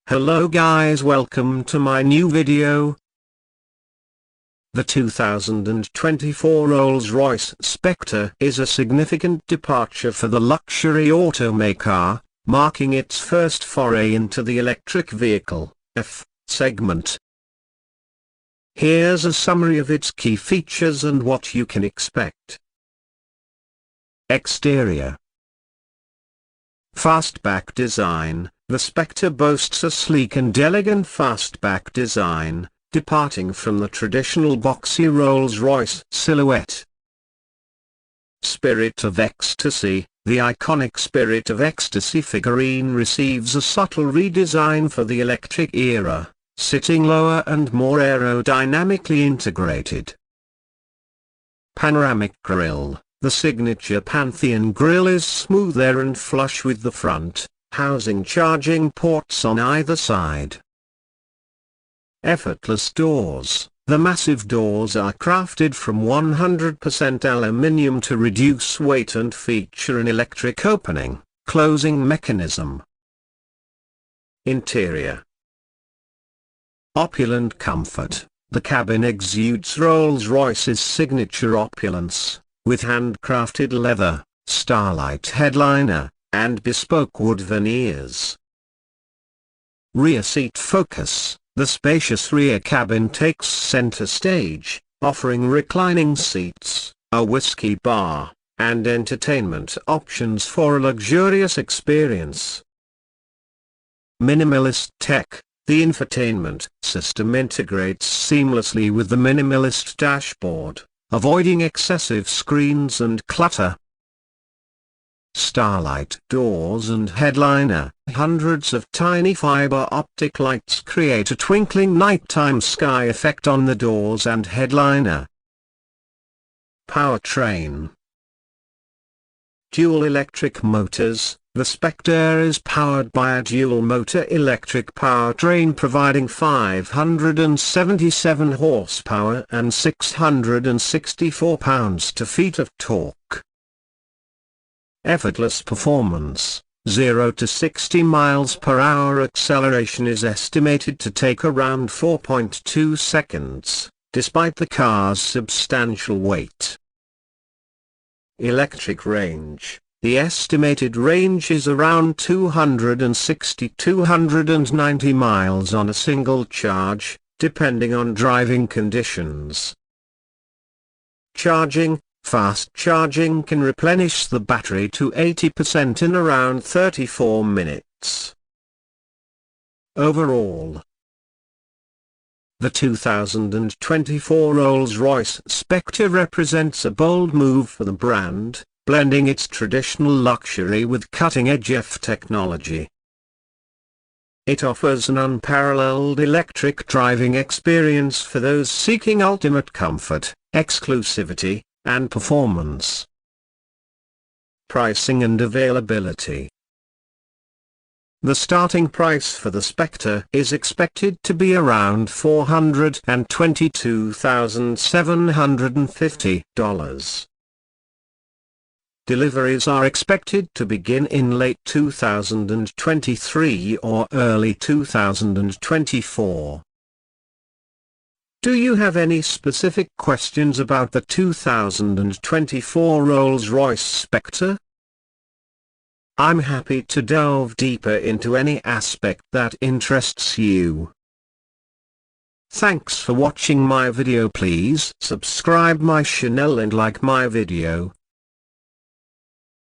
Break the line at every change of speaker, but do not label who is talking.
Hello guys, welcome to my new video. The 2024 Rolls-Royce Spectre is a significant departure for the luxury automaker, marking its first foray into the electric vehicle F segment. Here's a summary of its key features and what you can expect. Exterior. Fastback design. The Spectre boasts a sleek and elegant fastback design, departing from the traditional boxy Rolls-Royce silhouette. Spirit of Ecstasy. The iconic Spirit of Ecstasy figurine receives a subtle redesign for the electric era, sitting lower and more aerodynamically integrated. Panoramic grille. The signature Pantheon grille is smoother and flush with the front, housing charging ports on either side. Effortless doors. The massive doors are crafted from 100% aluminium to reduce weight and feature an electric opening, closing mechanism. Interior. Opulent comfort. The cabin exudes Rolls-Royce's signature opulence, with handcrafted leather, starlight headliner, and bespoke wood veneers. Rear seat focus. The spacious rear cabin takes center stage, offering reclining seats, a whiskey bar, and entertainment options for a luxurious experience. Minimalist tech. The infotainment system integrates seamlessly with the minimalist dashboard, avoiding excessive screens and clutter. Starlight doors and headliner. Hundreds of tiny fiber optic lights create a twinkling nighttime sky effect on the doors and headliner. Powertrain. Dual electric motors. The Spectre is powered by a dual-motor electric powertrain providing 577 horsepower and 664 pounds-feet of torque. Effortless performance. 0 to 60 miles per hour acceleration is estimated to take around 4.2 seconds, despite the car's substantial weight. Electric range. The estimated range is around 260–290 miles on a single charge, depending on driving conditions. Charging. Fast charging can replenish the battery to 80% in around 34 minutes. Overall, the 2024 Rolls-Royce Spectre represents a bold move for the brand, blending its traditional luxury with cutting-edge F technology. It offers an unparalleled electric driving experience for those seeking ultimate comfort, exclusivity, and performance. Pricing and availability. The starting price for the Spectre is expected to be around $422,750. Deliveries are expected to begin in late 2023 or early 2024. Do you have any specific questions about the 2024 Rolls-Royce Spectre? I'm happy to delve deeper into any aspect that interests you. Thanks for watching my video. Please subscribe my channel and like my video.